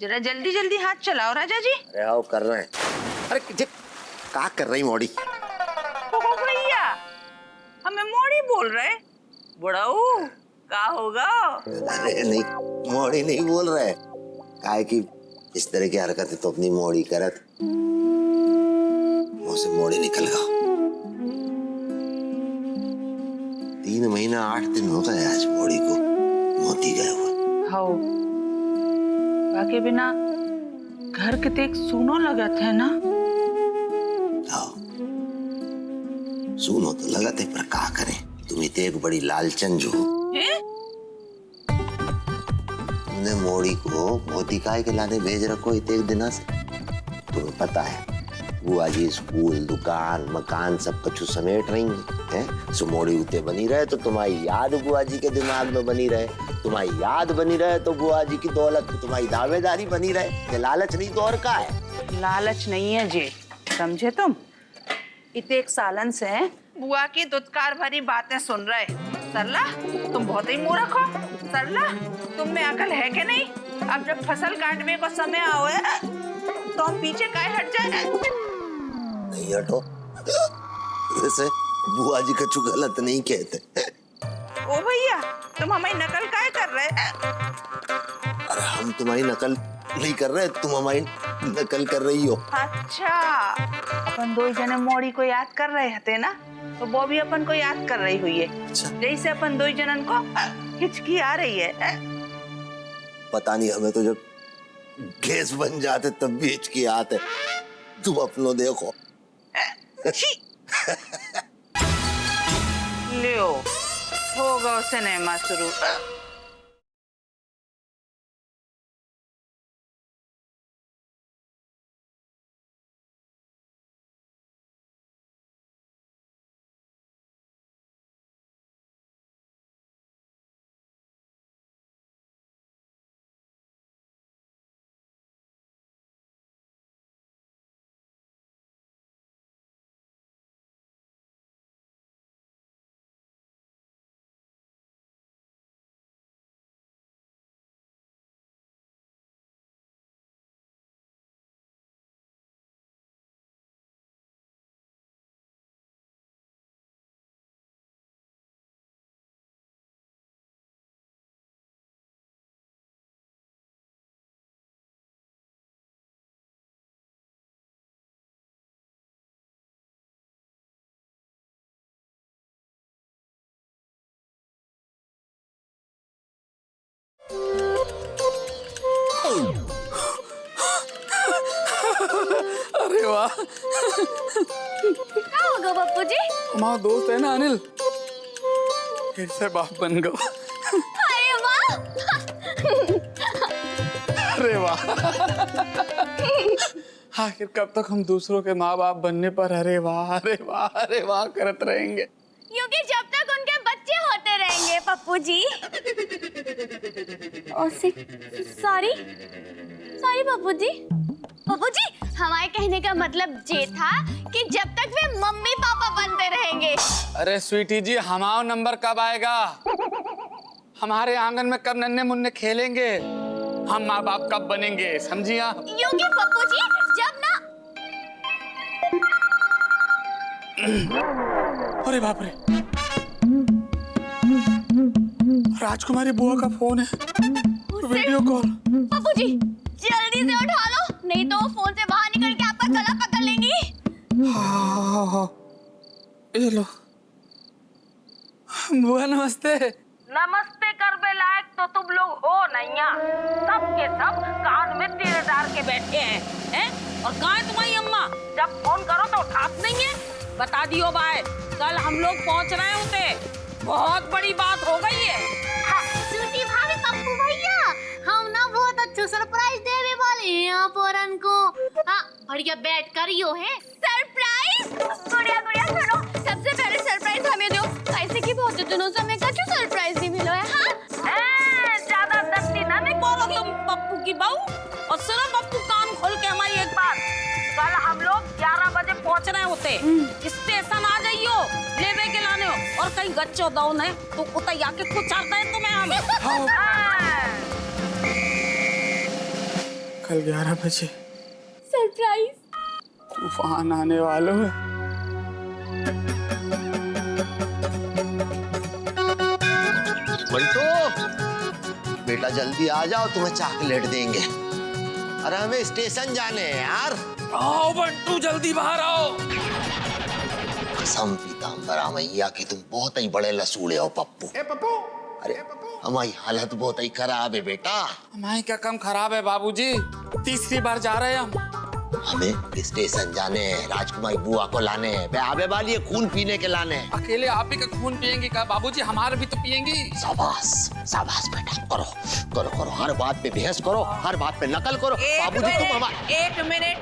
जरा जल्दी जल्दी हाथ चलाओ राजा जी। अरे आओ कर रहे हैं। अरे क्या कर रही मोड़ी? ओ भैया हमें मोड़ी बोल रहे। बुढ़ाऊ का होगा? अरे नहीं मोड़ी नहीं बोल रहे, काहे कि इस तरह की हरकत तो अपनी मोड़ी करत मुंह से मोड़ी निकल गया। 3 महीना 8 दिन हो गए आज मोड़ी को मोती गए हुए। हाँ बाकी बिना घर के तेक सुनो लगत है ना। हाँ सुनो तो लगत है पर का करें, तुम्हें तो एक बड़ी लालचन जो तुमने मोड़ी को मोती काय के लाने भेज रखो इतने एक दिना से। तुम्हें पता है बुआ जी स्कूल दुकान मकान सब कुछ समेट रही हैं। सो मोड़ी उते बनी रहे तो तुम्हारी याद बुआ जी के दिमाग में बनी रहे, तुम्हारी याद बनी रहे तो बुआ जी की दौलत की तुम्हारी दावेदारी बनी रहे। ये लालच नहीं तो और का है? लालच नहीं है जी, समझे तुम? इतने एक सालन से बुआ की दुत्कार भरी बातें सुन रहे। सरला तुम बहुत ही मूर्ख हो। सरला तुम में अकल है कि नहीं? अब जब फसल काटने को समय आओ है तो हम पीछे काहे हट जाए? नहीं हटो। वैसे बुआ जी कछु गलत नहीं कहते। ओ भैया तुम हमारी नकल काहे कर रहे? अरे हम तुम्हारी नकल नहीं कर रहे, तुम हमारी नकल कर रही हो। अच्छा अपन दो जने मोड़ी को याद कर रहे थे ना, तो वो भी अपन को याद कर रही हुई है। अच्छा। जैसे अपन दो जनन को हिचकी आ रही है। पता नहीं हमें तो जब गैस बन जाते तब भी हिचकी आते। तुम अपनो देखो। लियो होगा सिनेमा शुरू। अरे वाह, क्या होगा पप्पू जी? हमारा दोस्त है ना अनिल, फिर से बाप बन गया। अरे वाह। अरे वाह। आखिर कब तक हम दूसरों के माँ बाप बनने पर अरे वाह अरे वाह अरे वाह करत रहेंगे? क्योंकि जब तक उनके बच्चे होते रहेंगे पप्पू जी। Sorry sorry Pappu ji. पप्पू जी हमारे कहने का मतलब ये था कि जब तक वे मम्मी पापा बनते रहेंगे। अरे स्वीटी जी हमारा नंबर कब आएगा? हमारे आंगन में कब नन्हे मुन्ने खेलेंगे? हम माँ बाप कब बनेंगे? समझिए आप? क्योंकि पप्पू जी जब ना। अरे बाप रे, राजकुमारी बुआ का फोन है, वीडियो कॉल। पप्पू जी जल्दी से उठा लो, नहीं तो वो फोन से बाहर निकल के आपका गला पकड़ लेंगी। हाँ, ये लो। बुआ नमस्ते। नमस्ते करबे लायक तो तुम लोग हो नहीं। सब के सब कान में तीर डाल के बैठे हैं। और कहाँ है तुम्हारी अम्मा? जब फोन करो तो उठात नहीं है। बता दियो भाई, कल हम लोग पहुँच रहे होते, बहुत बड़ी बात हो गई है। सूटी भाभी पप्पू भैया, हम ना बहुत अच्छा सरप्राइज देने वाले हैं आप और को। हाँ बढ़िया बैठ कर यो है सरप्राइज। गुड़िया गुड़िया सुनो, सबसे पहले सरप्राइज हमें दो, कैसे कि बहुत दिनों से हमें कछु सरप्राइज नहीं मिला है। हाँ ज्यादा दस्ती ना निकालो तुम पप्पू की बहू। और सुनो पप्पू, कान खोल के हमारी एक बात, कल हम लोग 11 बजे पहुँच रहे होते, स्टेशन आ जाइयो लेवे के लाने हो। और कहीं गच्चो दो न तो उतर आके कुछ आता है तुम्हें हम। कल 11 बजे सरप्राइज। तूफान आने वाला है। बंटू बेटा जल्दी आ जाओ, तुम्हें चॉकलेट देंगे। अरे हमें स्टेशन जाने हैं यार। आओ बंटू जल्दी बाहर आओ। कसम पीताम्बरा मैया की तुम बहुत ही बड़े लसूड़े हो पप्पू। अरे हमारी हालत बहुत ही खराब है बेटा। हमारी क्या कम खराब है बाबूजी, तीसरी बार जा रहे हैं हम। हमें स्टेशन जाने हैं, राजकुमारी बुआ को लाने हैं, वे आवे वाली है खून पीने के लाने हैं। अकेले आप ही का खून पियेंगी क्या बाबूजी, हमारे भी तो पियेंगी। शाबाश शाबाश बेटा, करो करो करो, हर बात पे बहस करो, हर बात पे नकल करो। बाबूजी तुम हमारे। एक मिनट,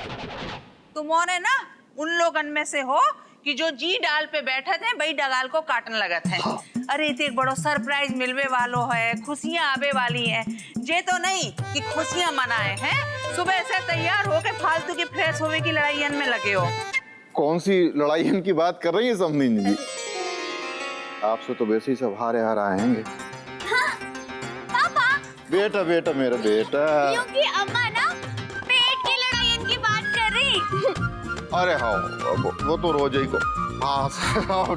तुम और ना उन लोगन में से हो कि जो जी डाल पे बैठे थे वही डगाल को काटन लगत है। अरे इतने बड़ो सरप्राइज मिलवे वालो है, खुशियां आवे वाली हैं, जे तो नहीं कि खुशियां मनाए हैं। सुबह से तैयार होके फालतू की फ्रेश होवे की लड़ाइयन में लगे हो। कौन सी लड़ाइयन की बात कर रही है समझी जी? आपसे तो वैसे ही सब हारे हार आएंगे। हाँ, पापा। बेटा बेटा मेरा बेटा। क्योंकि अम्मा ना पेट की लड़ाइयन की बात कर रही। अरे हाँ वो तो रोज ही को। हाँ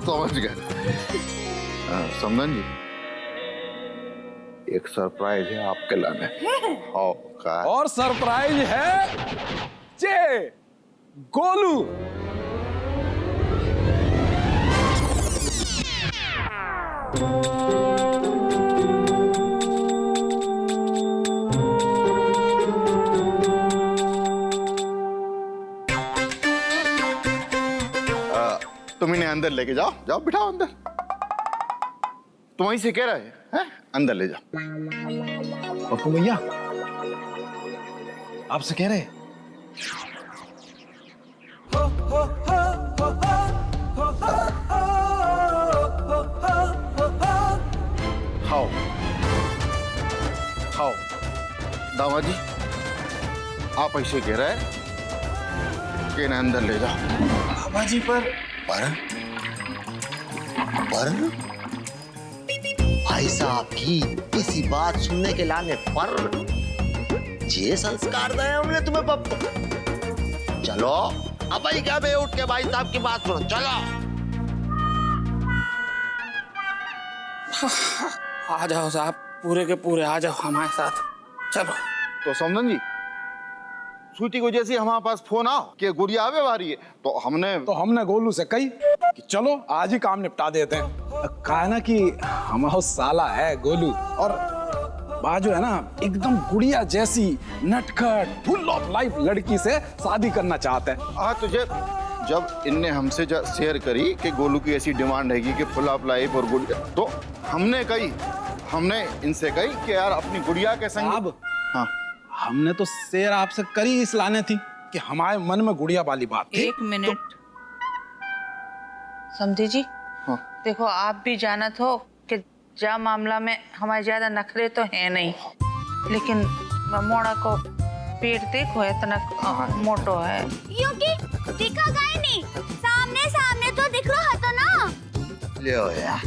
समझ गए। समझन जी एक सरप्राइज है आपके लाने। हाँ का और सरप्राइज है जे गोलू। तुम इन्हें अंदर लेके जाओ, जाओ बिठाओ अंदर। तुम वहीं से कह रहे हैं, अंदर ले जाओ। पप्पू भैया आपसे कह रहे हैं। खाओ खाओ दामाद जी, आप ऐसे कह रहे हैं कि इन्हें अंदर ले जाओ। बाबा जी पर भाई साहब की किसी बात सुनने के लाने पर ये संस्कार दिए हमने तुम्हें पप्पू। चलो अब भाई क्या बे, उठ के भाई साहब की बात सुनो, चलो। आ जाओ साहब, पूरे के पूरे आ जाओ हमारे साथ, चलो। तो समझन जी स्वीटी को जैसे हमारे पास फोन आओ कि गुड़िया आवे वाली है, तो हमने गोलू से कही कि चलो आज ही काम निपटा देते हैं। कहा ना कि हमारा साला है गोलू, और बाजू है ना एकदम गुड़िया जैसी नटखट फुल ऑफ लाइफ लड़की से शादी करना चाहते हैं। हाँ तुझे जब इनने हमसे शेयर करी कि गोलू की ऐसी डिमांड है कि फुल ऑफ लाइफ और गुड़िया, तो हमने इनसे कही कि यार अपनी गुड़िया के संग। हाँ हमने तो शेयर आपसे करी इस लाने थी कि हमारे मन में गुड़िया वाली बात थी। एक मिनट समझे जी। हाँ। देखो आप भी जानत हो कि जा मामला में हमारे ज्यादा नखरे तो है नहीं, लेकिन मोड़ा को पेट देखो इतना मोटो है। क्योंकि दिखा गए नहीं, सामने सामने तो दिख रहा था ना। ले यार,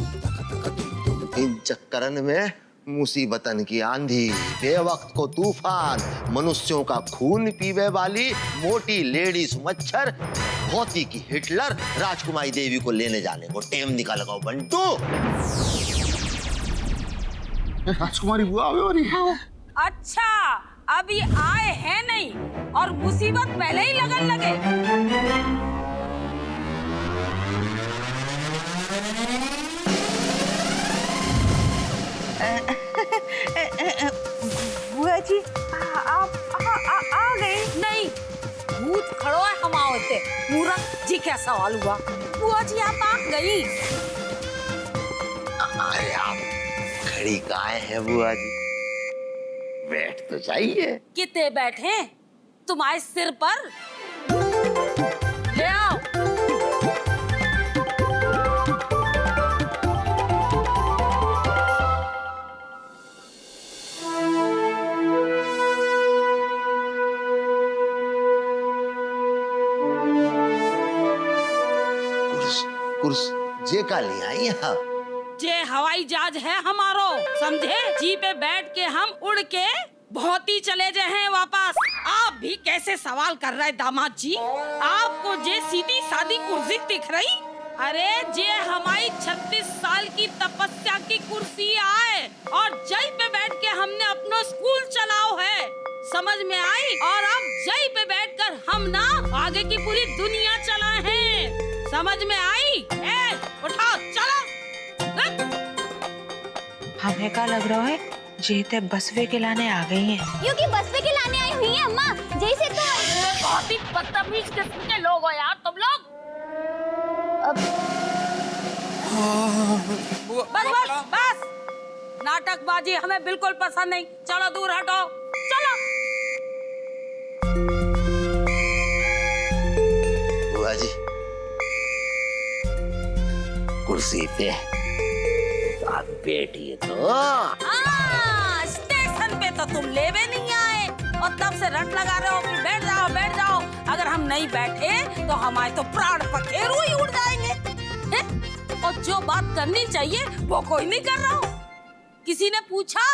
इन चक्करन में मुसीबतन की आंधी, बेवक्त को तूफान, मनुष्यों का खून पीवे वाली मोटी लेडीज मच्छर, भौती की हिटलर राजकुमारी देवी को लेने जाने को टेम निकाल लगाओ बंटू। राजकुमारी बुआ आवे वाली है। अच्छा अभी आए हैं नहीं और मुसीबत पहले ही लगन लगे। बुआ जी आप आ गए। नहीं भूत खड़ो है हम होते मूर्ख जी, क्या सवाल हुआ? बुआ जी आप आ गई। अरे आप खड़ी काहे हैं बुआ जी, बैठ तो जाइए। कितने बैठे तुम्हारे सिर पर, ले आओ। कुर्स जे का ले आई आप? जे हवाई जहाज है हमारो, समझे? जी पे बैठ के हम उड़ के बहुत ही चले गए हैं वापस। आप भी कैसे सवाल कर रहे दामाद जी? आपको जे सीधी सादी कुर्सी दिख रही? अरे जे हमारी 36 साल की तपस्या की कुर्सी आए और जई पे बैठ के हमने अपना स्कूल चलाओ है, समझ में आई? और अब जई पे बैठकर हम ना आगे की पूरी दुनिया चलाए हैं, समझ में आई? उठाओ चलो। हमें क्या लग रहा है जीते बसवे के लाने आ गई हैं। क्योंकि बसवे के लाने आई हुई है अम्मा। जैसे तो बहुत ही बदतमीज किस्म के लोग हो यार तुम लोग। बस बस बस, नाटकबाजी हमें बिल्कुल पसंद नहीं। चलो दूर हटो, चलो। बुआ जी कुर्सी पे आप बैठिए तो। स्टेशन पे तो तुम लेवे नहीं आए और तब से रट लगा रहे हो कि बैठ जाओ बैठ जाओ। अगर हम नहीं बैठे तो हमारे तो प्राण पखेरु ही उड़ जाएंगे। हैं? और जो बात करनी चाहिए वो कोई नहीं कर रहा हो। किसी ने पूछा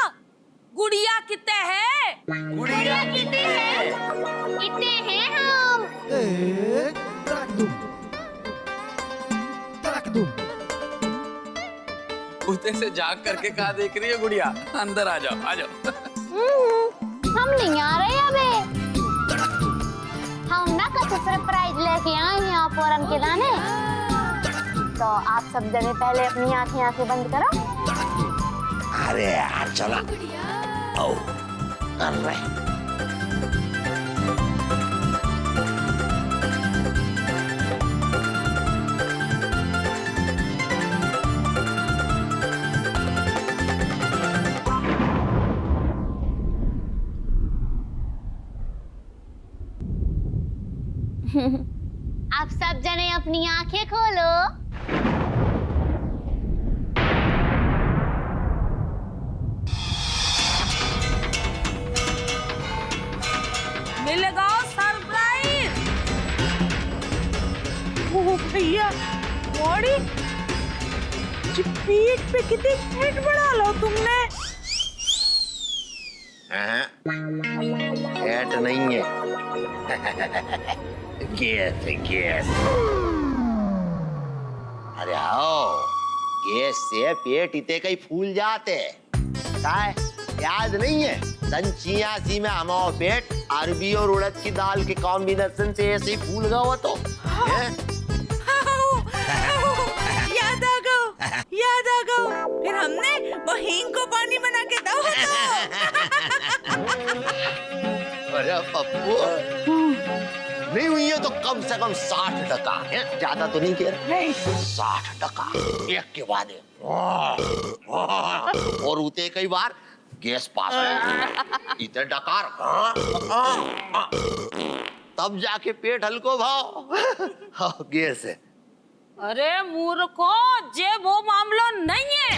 गुड़िया कितने है? गुड़िया कितने हैं? कितने हैं हम? उधर से जाग करके कहा देख रही है गुड़िया? अंदर आ जाओ आ जाओ। हम नहीं आ रहे अबे। हम ना कुछ सरप्राइज लेके आए हैं आप औरन के लाने। तो आप सब जने पहले अपनी आंखें बंद करो। अरे यार चला आओ कर रहे। आप सब जने अपनी आंखें खोलो। मिलेगा सरप्राइज। ओ भैया बॉडी पीठ पे कितनी पेट बढ़ा लो तुमने। पेट नहीं है गैस है गैस। अरे आओ गैस से पेट इतने कहीं फूल जाते काय याद नहीं है? सन 86 में हमारा पेट अरबी और उड़द की दाल के कॉम्बिनेशन से ऐसे ही फूल गया हुआ तो याद आ गया। फिर हमने वो हींग को पानी बना के दवा था। अरे पप्पू नहीं हुई है तो कम से कम 60%, ज्यादा तो नहीं कह रहा। 60% एक के बाद और उते कई बार गैस पास इतने डकार तब जाके पेट हल्को भाव गैस है। अरे मूर्खो, जे वो मामला नहीं है।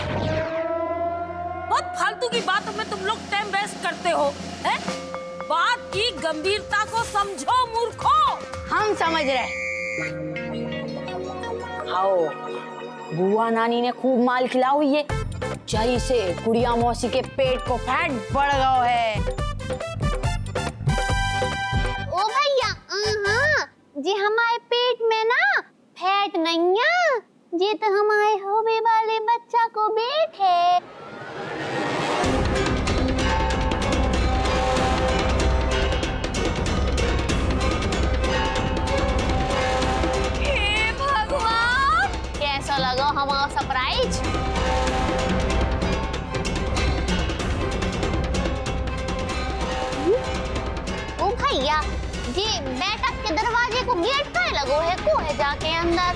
बहुत फालतू की बातों में तुम लोग टाइम वेस्ट करते हो। हैं? बात की गंभीरता को समझो मूर्खो। हम समझ रहे। आओ बुआ नानी ने खूब माल खिला हुई है। जई से गुड़िया मौसी के पेट को फैट बढ़ गया है। ओ भैया जी हमारे पेट में ना फैट नहीं है, ये तो हमारे होने वाले बच्चा को पेट है। कैसा लगा हमारा सरप्राइज? ओ भैया जी बैठक के दरवाजे को गेट पे लगो है को है जाके अंदर।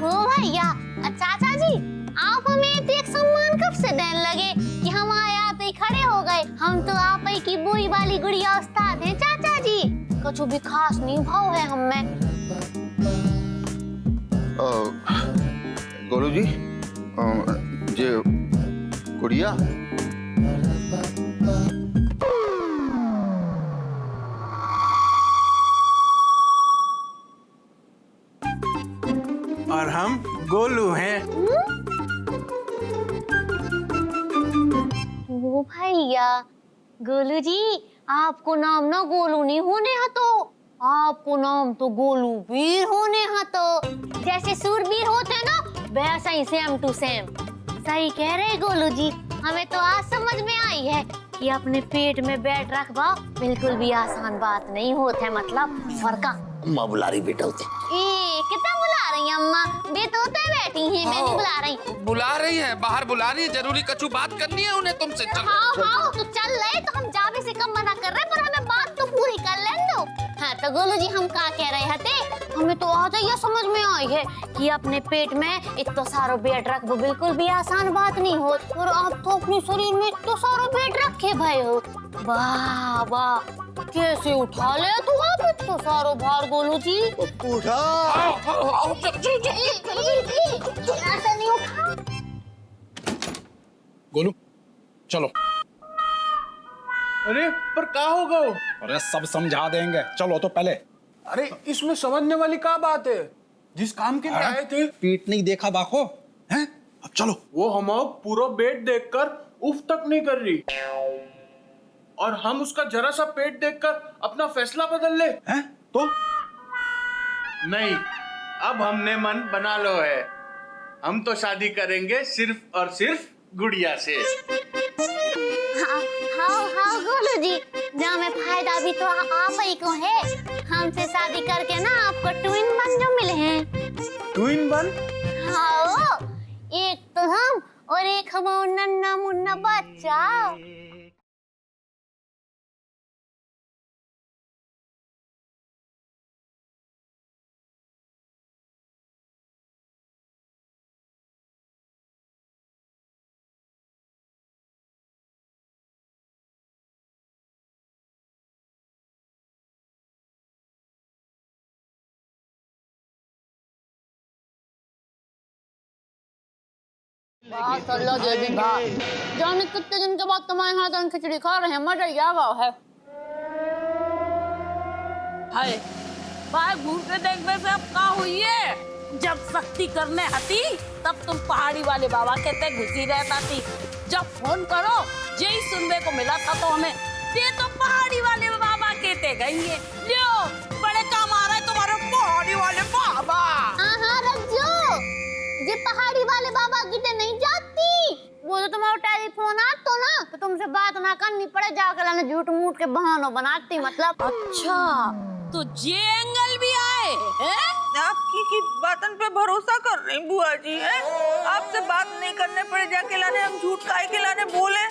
ओ भैया चाचा जी आप हमें एक सम्मान कब से देने लगे कि हम आए आते ही खड़े हो गए। हम तो आप ही की बुरी वाली गुड़िया उस्ताद हैं चाचा जी। कुछ भी खास नहीं भाव है हम में। गोलू जी जे गुड़िया और हम गोलू हैं। वो भैया, गोलू जी, आपको नाम ना गोलू नहीं होने हतो, आपको नाम तो गोलू वीर होने हतो। जैसे सूरवीर होते हैं ना, वैसा ही सेम टू सेम। सही कह रहे गोलू जी, हमें तो आज समझ में आई है कि अपने पेट में बैठ रखवा बिल्कुल भी आसान बात नहीं होता है। मतलब फर्का अम्मा बुला रही बेटा होते। कितना बुला रही है अम्मा? बेटोते बैठी हैं, मैं नहीं बुला रही। बुला रही है, बाहर बुला रही है, जरूरी कछु बात करनी है उन्हें तुमसे। चल हाँ तो चल रहे, तो हम जावे से कम मना कर रहे, पर हमें बात तो पूरी कर लेने दो। हाँ तो गोलू जी, हम क्या कह रहे थे? हमें तो आज ये समझ में आई है कि अपने पेट में इतना सारा पेट रखना बिल्कुल भी आसान बात नहीं हो, और आप तो अपने शरीर में इतना सारा पेट रखे भाई हो। वाह वाह, कैसे उठा ले तू आप इतना सारा भार गोलू जी? उठा। ऐसा नहीं उठा। गोलू चलो। अरे पर क्या होगा? अरे सब समझा देंगे, चलो तो पहले। अरे इसमें समझने वाली क्या बात है? जिस काम के लिए आए थे, पीठ नहीं देखा बाखो हैं? अब चलो। वो हम पूरा बेड देखकर उफ तक नहीं कर रही, और हम उसका जरा सा पेट देखकर अपना फैसला बदल ले हैं? तो नहीं, अब हमने मन बना लो है, हम तो शादी करेंगे सिर्फ और सिर्फ गुड़िया से। हाँ गोलू जी, जहाँ में फायदा भी तो आप ही को है। हमसे शादी करके ना आपको ट्विन बन जो मिले हैं। ट्विन बन? हाँ, एक तो हम और एक हमारा नन्ना मुन्ना बच्चा। अल्लाह के भी बात, जाने कितने दिन के बाद तुम्हारे हाथ में खिचड़ी खा रहे हैं, मजा ही आ गया है। हाय भाई, घूमते देखने से अब का हुई है? जब सख्ती करने हती तब तुम पहाड़ी वाले बाबा कहते घुसी रहता थी। जब फोन करो यही सुनने को मिला था तो हमें ये तो पहाड़ी वाले बाबा कहते गई है। लियो बड़े काम आ रहा है तुम्हारे पहाड़ी वाले बाबा। हाँ रखो, ये पहाड़ी वाले बाबा गिटे नहीं जाती। वो तो तुम्हारा टेलीफोन आता ना तो तुमसे बात ना करनी पड़े, जाकर लाने झूठ मूठ के बहाना बनाती। मतलब अच्छा तो ये एंगल भी आए हैं? आपकी की बातन पे भरोसा कर रही बुआ जी है, आपसे बात नहीं करने पड़े, जाके लाने हम झूठ काहे के लाने बोले।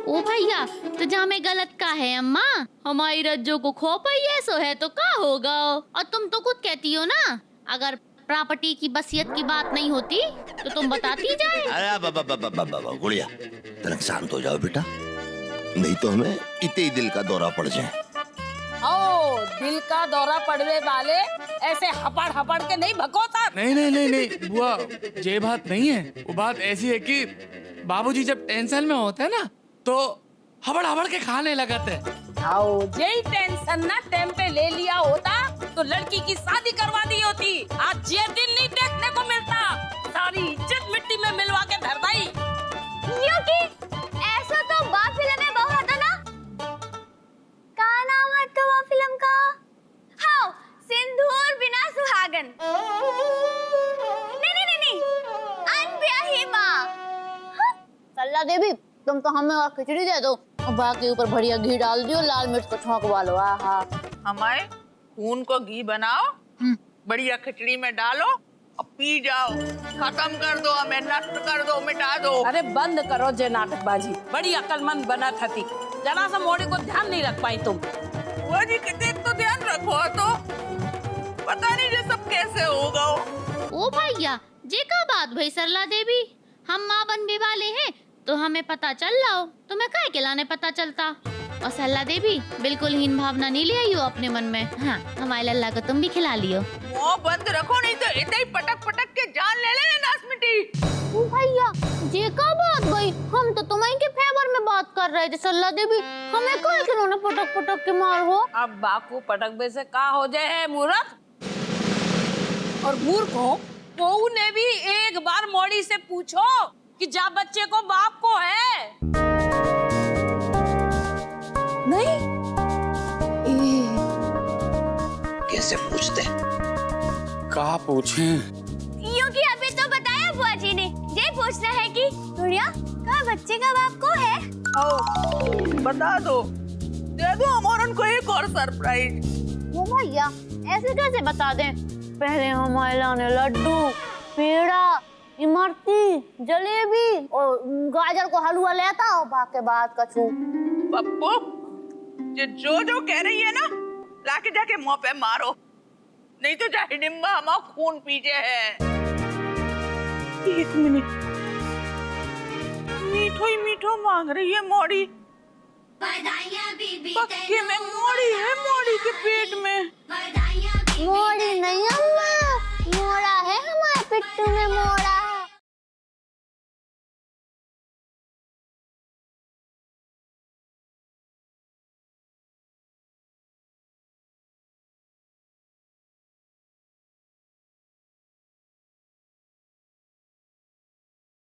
ओ भैया, तो जहाँ में गलत का है अम्मा? हमारी रज्जो को खो पाई ऐसो है तो क्या होगा? और तुम तो खुद कहती हो ना, अगर प्रॉपर्टी की बसियत की बात नहीं होती तो तुम बताती जाए। अरे बाबा गुड़िया, तनिक शांत हो जाओ बेटा, नहीं तो हमें इतने ही दिल का दौरा पड़ जाए। ओ, दिल का दौरा पड़ने वाले ऐसे हपड़ हपड़ के नहीं भगोता। नहीं बुआ, ये बात नहीं है। वो बात ऐसी है कि बाबूजी जब टेंशन में होते हैं ना तो हबड़ हबड़ के खाने लगते हैं। आओ, यही टेंशन ना टाइम पे ले लिया होता तो लड़की की शादी करवा दी होती। आज ये दिन नहीं देखने को मिलता, सारी इज्जत मिट्टी में मिलवा के धर दी। क्योंकि ऐसा तो बात फिल्म में बहुत है ना। क्या नाम है तो वो फिल्म का? हाँ, सिंदूर बिना सुहागन। नहीं, अनब्याही माँ। सल्ला देवी, तुम तो हमें और खिचड़ी दे दो और बाकी ऊपर बढ़िया घी डाल दियो, लाल मिर्च को छौंकवा लो। हमारे खून को घी बनाओ, बढ़िया खिचड़ी में डालो और पी जाओ, खत्म कर दो, हमें नष्ट कर दो, मिटा दो। अरे बंद करो जे नाटकबाजी, बड़ी अकलमंद बना थी, जरा सा मोड़ी को ध्यान नहीं रख पाई तुम। बुआ जी कितने तो ध्यान रखो, तो पता नहीं ये सब कैसे होगा। ओ भैया, जे का बात भाई सरला देवी, हम माँ बनने वाले हैं तो हमें पता चल रहा हो, तुम्हें काहे के लाने पता चलता। और सरला देवी, बिल्कुल हीन भावना नहीं ले आई हो अपने मन में। हाँ, हमारे लल्ला को तुम भी खिला लियो। वो बंद रखो, नहीं तो इतना ही पटक पटक के जान ले लेना नास मिट्टी। ओ भैया, जे का बात भाई, हम तो तुम्हारे के फेवर में बात कर रहे थे सरला देवी, हमें काहे के लाने पटक पटक के मार हो। अब बाकू पटक बे से का हो जाए है मूर्ख, और मूर्ख हो बहू ने भी एक बार मोड़ी से पूछो कि जा बच्चे को बाप को है। नहीं कैसे पूछते? कहा पूछें? क्योंकि अभी तो बताया बुआ जी ने, ये पूछना है कि गुड़िया का बच्चे का बाप को है। ओ, बता दो, दे दो अमोरन को एक और सरप्राइज। वो भैया ऐसे कैसे बता दें? पहले हमारे लाने लड्डू, पेड़ा, इमरती, जलेबी और गाजर को हलवा लेता और बाकी बात कछु। पप्पू, ये जो कह रही है ना, लाके जाके मुंह पे मारो, नहीं तो जा हिडिंबा हमारा खून पीछे है। एक मिनट, मीठो ही मीठो मांग रही है मोड़ी। पक्के में मोड़ी है, मोड़ी के पेट में। मोड़ी नहीं अम्मा, मोड़ा है हमारे पिट्टू में, मोड़ा है।